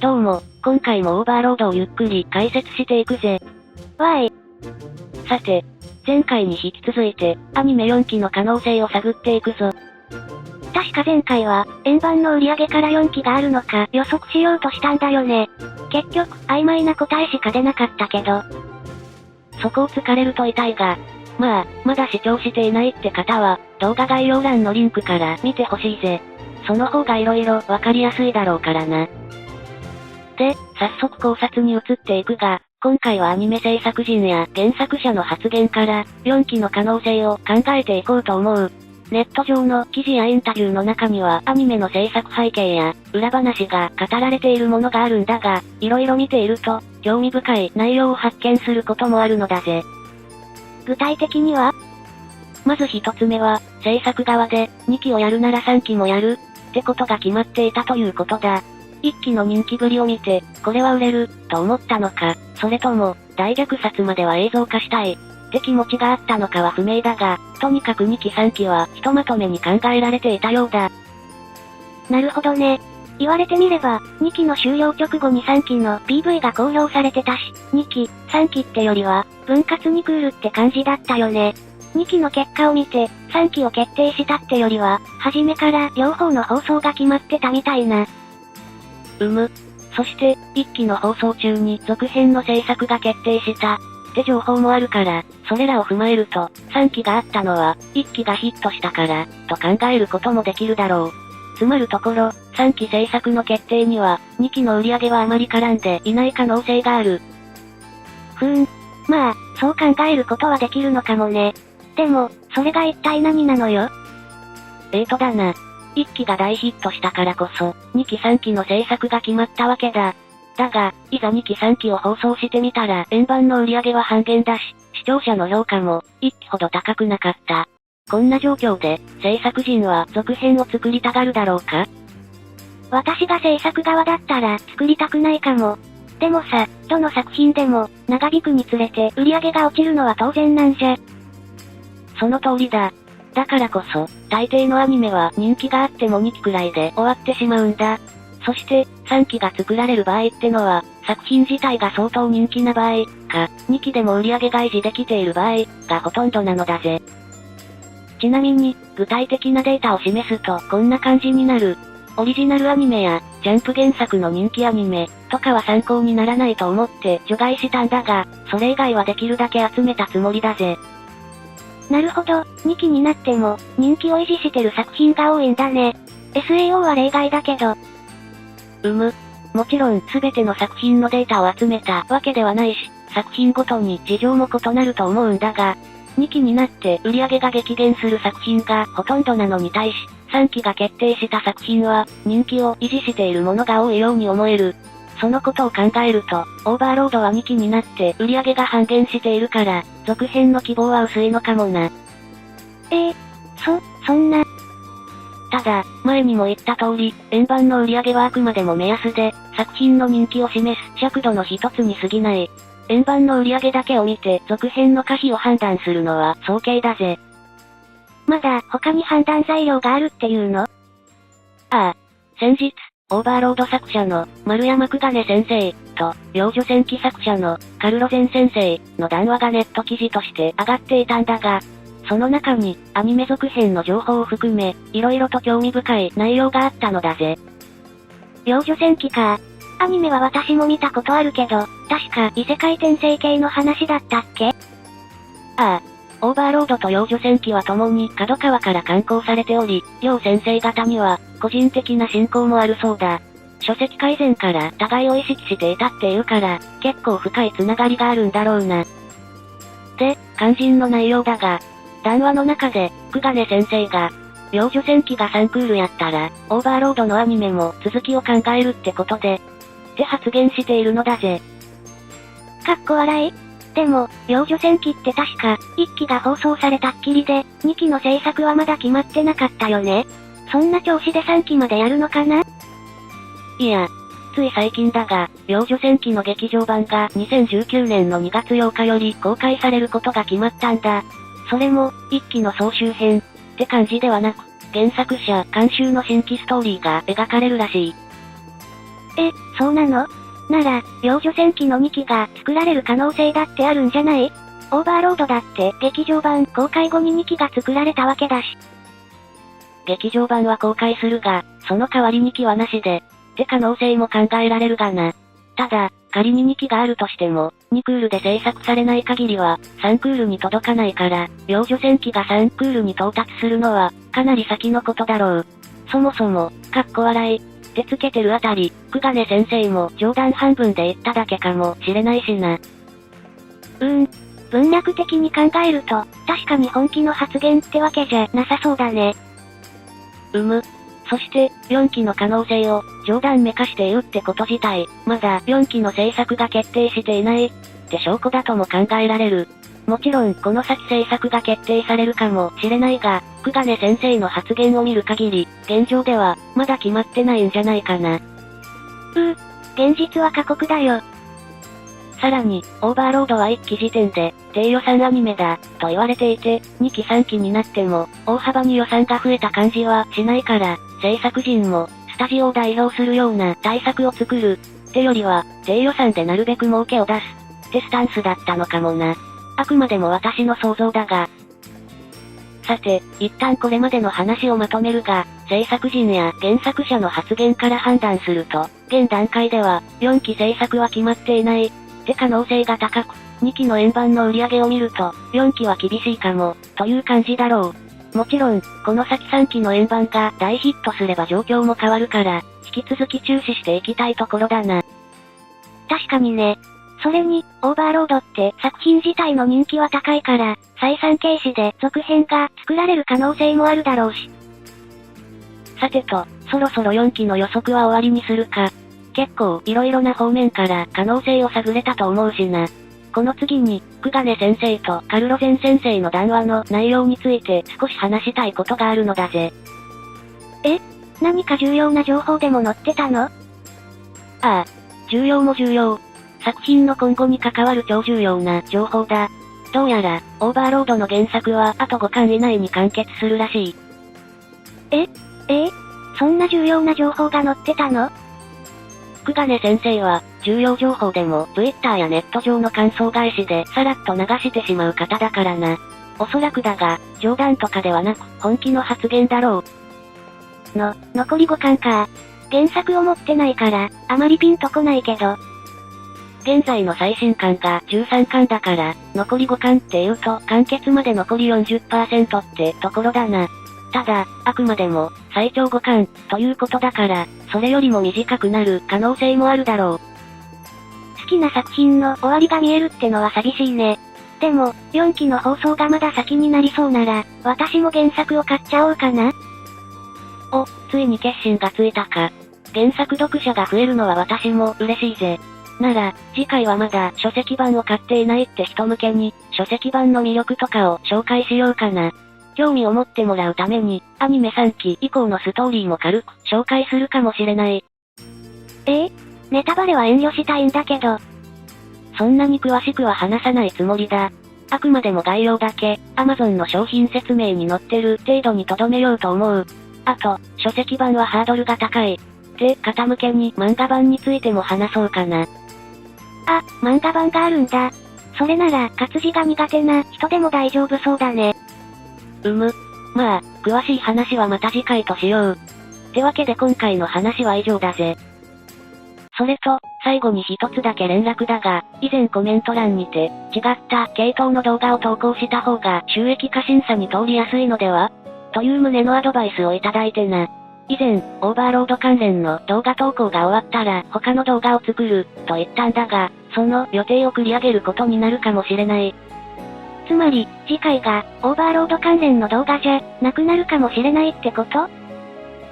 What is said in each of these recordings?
どうも、今回もオーバーロードをゆっくり解説していくぜ。わーい。さて、前回に引き続いて、アニメ4期の可能性を探っていくぞ。確か前回は、円盤の売り上げから4期があるのか予測しようとしたんだよね。結局、曖昧な答えしか出なかったけど。そこを突かれると痛いが、まあ、まだ視聴していないって方は、動画概要欄のリンクから見てほしいぜ。その方が色々わかりやすいだろうからな。で、早速考察に移っていくが、今回はアニメ制作陣や原作者の発言から、4期の可能性を考えていこうと思う。ネット上の記事やインタビューの中にはアニメの制作背景や裏話が語られているものがあるんだが、色々見ていると、興味深い内容を発見することもあるのだぜ。具体的には？まず一つ目は、制作側で、2期をやるなら3期もやる、ってことが決まっていたということだ。1期の人気ぶりを見て、これは売れる、と思ったのか、それとも、大虐殺までは映像化したい、って気持ちがあったのかは不明だが、とにかく2期3期は、ひとまとめに考えられていたようだ。なるほどね。言われてみれば、2期の終了直後に3期の PV が公表されてたし、2期、3期ってよりは、分割にクールって感じだったよね。2期の結果を見て、3期を決定したってよりは、初めから両方の放送が決まってたみたいな。そして、1期の放送中に続編の制作が決定した、って情報もあるから、それらを踏まえると、3期があったのは、1期がヒットしたから、と考えることもできるだろう。つまるところ、3期制作の決定には、2期の売り上げはあまり絡んでいない可能性がある。まあ、そう考えることはできるのかもね。でも、それが一体何なのよ？だな。1期が大ヒットしたからこそ、2期3期の制作が決まったわけだ。だが、いざ2期3期を放送してみたら円盤の売り上げは半減だし、視聴者の評価も、1期ほど高くなかった。こんな状況で、制作陣は続編を作りたがるだろうか？私が制作側だったら作りたくないかも。でもさ、どの作品でも、長引くにつれて売り上げが落ちるのは当然なんじゃ。その通りだ。だからこそ、大抵のアニメは人気があっても2期くらいで終わってしまうんだ。そして、3期が作られる場合ってのは、作品自体が相当人気な場合、か、2期でも売り上げが維持できている場合、がほとんどなのだぜ。ちなみに、具体的なデータを示すとこんな感じになる。オリジナルアニメや、ジャンプ原作の人気アニメ、とかは参考にならないと思って除外したんだが、それ以外はできるだけ集めたつもりだぜ。なるほど、2期になっても、人気を維持してる作品が多いんだね。SAO は例外だけど。もちろん全ての作品のデータを集めたわけではないし、作品ごとに事情も異なると思うんだが、2期になって売り上げが激減する作品がほとんどなのに対し、3期が決定した作品は、人気を維持しているものが多いように思える。そのことを考えると、オーバーロードは2期になって売り上げが半減しているから、続編の希望は薄いのかもな。そんな。ただ、前にも言った通り、円盤の売り上げはあくまでも目安で、作品の人気を示す尺度の一つに過ぎない。円盤の売り上げだけを見て続編の可否を判断するのは早計だぜ。まだ他に判断材料があるっていうの？先日、オーバーロード作者の丸山久金先生と、幼女戦記作者のカルロゼン先生の談話がネット記事として上がっていたんだが、その中にアニメ続編の情報を含め、色々と興味深い内容があったのだぜ。幼女戦記か。アニメは私も見たことあるけど、確か異世界転生系の話だったっけ？オーバーロードと幼女戦記は共に角川から刊行されており、両先生方には、個人的な親交もあるそうだ。書籍改善から互いを意識していたっていうから、結構深いつながりがあるんだろうな。で、肝心の内容だが、談話の中で、久金先生が、幼女戦記が3クールやったら、オーバーロードのアニメも続きを考えるってことで、って発言しているのだぜ。かっこ笑い？でも、幼女戦記って確か、1期が放送されたっきりで、2期の制作はまだ決まってなかったよね。そんな調子で3期までやるのかな？いや、つい最近だが、幼女戦記の劇場版が2019年の2月8日より公開されることが決まったんだ。それも、1期の総集編、って感じではなく、原作者監修の新規ストーリーが描かれるらしい。そうなの？なら、幼女戦記の2期が作られる可能性だってあるんじゃない？オーバーロードだって劇場版公開後に2期が作られたわけだし。劇場版は公開するが、その代わり2期はなしで、って可能性も考えられるがな。ただ、仮に2期があるとしても、2クールで制作されない限りは、3クールに届かないから、幼女戦記が3クールに到達するのは、かなり先のことだろう。そもそも、かっこ笑い、ってつけてるあたり、久我根先生も冗談半分で言っただけかもしれないしな。文脈的に考えると、確かに本気の発言ってわけじゃなさそうだね。そして、4期の可能性を、冗談めかして言うってこと自体、まだ4期の制作が決定していない、って証拠だとも考えられる。もちろん、この先制作が決定されるかもしれないが、久我根先生の発言を見る限り、現状では、まだ決まってないんじゃないかな。現実は過酷だよ。さらに、オーバーロードは1期時点で、低予算アニメだ、と言われていて、2期3期になっても、大幅に予算が増えた感じはしないから、制作陣も、スタジオを代表するような対策を作る、ってよりは、低予算でなるべく儲けを出す、ってスタンスだったのかもな。あくまでも私の想像だが。さて、一旦これまでの話をまとめるが、制作陣や原作者の発言から判断すると、現段階では、4期制作は決まっていない、って可能性が高く、2期の円盤の売り上げを見ると、4期は厳しいかも、という感じだろう。もちろん、この先3期の円盤が大ヒットすれば状況も変わるから、引き続き注視していきたいところだな。確かにね。それに、オーバーロードって作品自体の人気は高いから、再三軽視で続編が作られる可能性もあるだろうし。さてと、そろそろ4期の予測は終わりにするか。結構色々な方面から可能性を探れたと思うしな。この次に、久我根先生とカルロゼン先生の談話の内容について少し話したいことがあるのだぜ。何か重要な情報でも載ってたの？ああ、重要も重要。作品の今後に関わる超重要な情報だ。どうやら、オーバーロードの原作はあと5巻以内に完結するらしい。そんな重要な情報が載ってたの？久我根先生は、重要情報でも Twitter やネット上の感想返しでさらっと流してしまう方だからな。おそらくだが、冗談とかではなく、本気の発言だろう。残り5巻か。原作を持ってないから、あまりピンとこないけど。現在の最新巻が13巻だから、残り5巻って言うと完結まで残り 40% ってところだな。ただ、あくまでも、最長5巻、ということだから、それよりも短くなる可能性もあるだろう。好きな作品の終わりが見えるってのは寂しいね。でも、4期の放送がまだ先になりそうなら、私も原作を買っちゃおうかな。ついに決心がついたか。原作読者が増えるのは私も嬉しいぜ。なら、次回はまだ書籍版を買っていないって人向けに、書籍版の魅力とかを紹介しようかな。興味を持ってもらうために、アニメ3期以降のストーリーも軽く紹介するかもしれない。ネタバレは遠慮したいんだけど。そんなに詳しくは話さないつもりだ。あくまでも概要だけ、Amazon の商品説明に載ってる程度に留めようと思う。あと、書籍版はハードルが高い。で、方向けに漫画版についても話そうかな。漫画版があるんだ。それなら、活字が苦手な人でも大丈夫そうだね。まあ、詳しい話はまた次回としよう。ってわけで今回の話は以上だぜ。それと、最後に一つだけ連絡だが、以前コメント欄にて、違った系統の動画を投稿した方が収益化審査に通りやすいのではという旨のアドバイスをいただいてな。以前、オーバーロード関連の動画投稿が終わったら他の動画を作る、と言ったんだが、その予定を繰り上げることになるかもしれない。つまり、次回が、オーバーロード関連の動画じゃ、なくなるかもしれないってこと？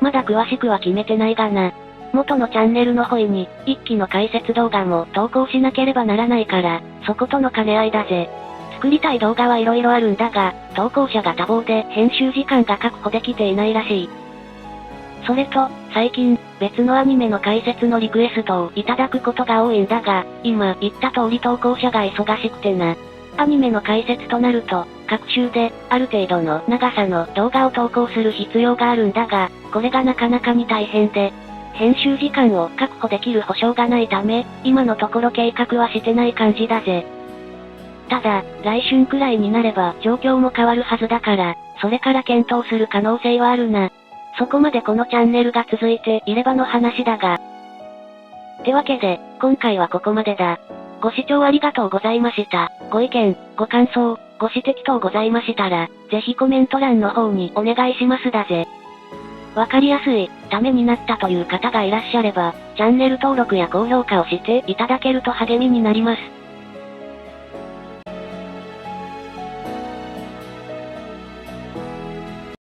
まだ詳しくは決めてないがな。元のチャンネルの方に、一期の解説動画も投稿しなければならないから、そことの兼ね合いだぜ。作りたい動画はいろいろあるんだが、投稿者が多忙で編集時間が確保できていないらしい。それと、最近、別のアニメの解説のリクエストをいただくことが多いんだが、今言った通り投稿者が忙しくてな。アニメの解説となると、各週で、ある程度の長さの動画を投稿する必要があるんだが、これがなかなかに大変で、編集時間を確保できる保証がないため、今のところ計画はしてない感じだぜ。ただ、来春くらいになれば状況も変わるはずだから、それから検討する可能性はあるな。そこまでこのチャンネルが続いていればの話だが。ってわけで、今回はここまでだ。ご視聴ありがとうございました。ご意見、ご感想、ご指摘等ございましたら、ぜひコメント欄の方にお願いしますだぜ。わかりやすい、ためになったという方がいらっしゃれば、チャンネル登録や高評価をしていただけると励みになります。